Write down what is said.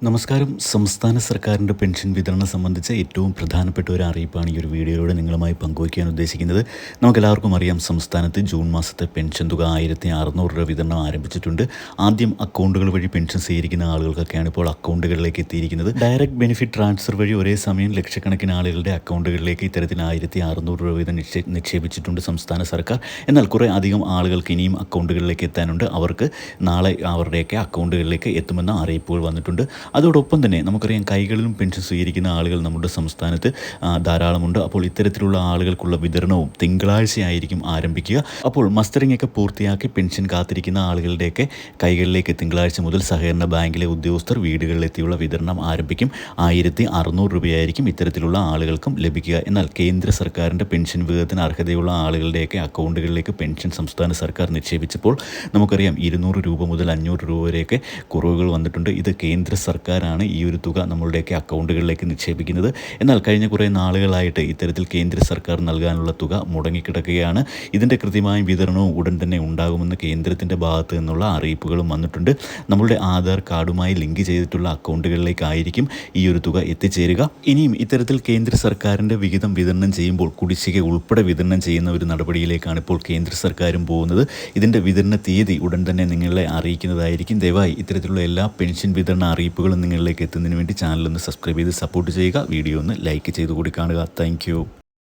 നമസ്കാരം. സംസ്ഥാന സർക്കാരിൻ്റെ പെൻഷൻ വിതരണം സംബന്ധിച്ച ഏറ്റവും പ്രധാനപ്പെട്ട ഒരു അറിയിപ്പാണ് ഈ ഒരു വീഡിയോയിലൂടെ നിങ്ങളുമായി പങ്കുവയ്ക്കാൻ ഉദ്ദേശിക്കുന്നത്. നമുക്കെല്ലാവർക്കും അറിയാം, സംസ്ഥാനത്ത് ജൂൺ മാസത്തെ പെൻഷൻ തുക 1600 രൂപ വിതരണം ആരംഭിച്ചിട്ടുണ്ട്. ആദ്യം അക്കൗണ്ടുകൾ വഴി പെൻഷൻ സ്വീകരിക്കുന്ന ആളുകൾക്കൊക്കെയാണ് ഇപ്പോൾ അക്കൗണ്ടുകളിലേക്ക് എത്തിയിരിക്കുന്നത്. ഡയറക്റ്റ് ബെനിഫിറ്റ് ട്രാൻസ്ഫർ വഴി ഒരേ സമയം ലക്ഷക്കണക്കിന് ആളുകളുടെ അക്കൗണ്ടുകളിലേക്ക് ഇത്തരത്തിൽ 1600 രൂപ വീതം നിക്ഷേപിച്ചിട്ടുണ്ട് സംസ്ഥാന സർക്കാർ. എന്നാൽ കുറേ അധികം ആളുകൾക്ക് ഇനിയും അക്കൗണ്ടുകളിലേക്ക് എത്താനുണ്ട്. അവർക്ക് നാളെ അവരുടെയൊക്കെ അക്കൗണ്ടുകളിലേക്ക് എത്തുമെന്ന അറിയിപ്പുകൾ വന്നിട്ടുണ്ട്. അതോടൊപ്പം തന്നെ നമുക്കറിയാം, കൈകളിലും പെൻഷൻ സ്വീകരിക്കുന്ന ആളുകൾ നമ്മുടെ സംസ്ഥാനത്ത് ധാരാളമുണ്ട്. അപ്പോൾ ഇത്തരത്തിലുള്ള ആളുകൾക്കുള്ള വിതരണവും തിങ്കളാഴ്ചയായിരിക്കും ആരംഭിക്കുക. അപ്പോൾ മസ്റ്ററിംഗ് ഒക്കെ പൂർത്തിയാക്കി പെൻഷൻ കാത്തിരിക്കുന്ന ആളുകളുടെയൊക്കെ കൈകളിലേക്ക് തിങ്കളാഴ്ച മുതൽ സഹകരണ ബാങ്കിലെ ഉദ്യോഗസ്ഥർ വീടുകളിലെത്തിയുള്ള വിതരണം ആരംഭിക്കും. 1600 രൂപയായിരിക്കും ഇത്തരത്തിലുള്ള ആളുകൾക്കും ലഭിക്കുക. എന്നാൽ കേന്ദ്ര സർക്കാരിൻ്റെ പെൻഷൻ വിഹിതത്തിന് അർഹതയുള്ള ആളുകളുടെയൊക്കെ അക്കൗണ്ടുകളിലേക്ക് പെൻഷൻ സംസ്ഥാന സർക്കാർ നിക്ഷേപിച്ചപ്പോൾ നമുക്കറിയാം 200 രൂപ മുതൽ 500 രൂപ വരെയൊക്കെ കുറവുകൾ വന്നിട്ടുണ്ട്. ഇത് കേന്ദ്ര സർക്കാരാണ് ഈ ഒരു തുക നമ്മളുടെയൊക്കെ അക്കൗണ്ടുകളിലേക്ക് നിക്ഷേപിക്കുന്നത്. എന്നാൽ കഴിഞ്ഞ കുറേ നാളുകളായിട്ട് ഇത്തരത്തിൽ കേന്ദ്ര സർക്കാർ നൽകാനുള്ള തുക മുടങ്ങിക്കിടക്കുകയാണ്. ഇതിൻ്റെ കൃത്യമായ വിതരണവും ഉടൻ തന്നെ ഉണ്ടാകുമെന്ന് കേന്ദ്രത്തിൻ്റെ ഭാഗത്ത് നിന്നുള്ള അറിയിപ്പുകളും വന്നിട്ടുണ്ട്. നമ്മളുടെ ആധാർ കാർഡുമായി ലിങ്ക് ചെയ്തിട്ടുള്ള അക്കൗണ്ടുകളിലേക്കായിരിക്കും ഈ ഒരു തുക എത്തിച്ചേരുക. ഇനിയും ഇത്തരത്തിൽ കേന്ദ്ര സർക്കാരിൻ്റെ വിഹിതം വിതരണം ചെയ്യുമ്പോൾ കുടിശ്ശിക ഉൾപ്പെടെ വിതരണം ചെയ്യുന്ന ഒരു നടപടിയിലേക്കാണ് ഇപ്പോൾ കേന്ദ്ര സർക്കാരും പോകുന്നത്. ഇതിൻ്റെ വിതരണ തീയതി ഉടൻ തന്നെ നിങ്ങളെ അറിയിക്കുന്നതായിരിക്കും. ദയവായി ഇത്തരത്തിലുള്ള എല്ലാ പെൻഷൻ വിതരണ അറിയിപ്പുകളും നിങ്ങളിലേക്ക് എത്തുന്നതിന് വേണ്ടി ചാനലൊന്ന് സബ്സ്ക്രൈബ് ചെയ്ത് സപ്പോർട്ട് ചെയ്യുക. വീഡിയോ ഒന്ന് ലൈക്ക് ചെയ്ത് കൂടി കാണുക. താങ്ക്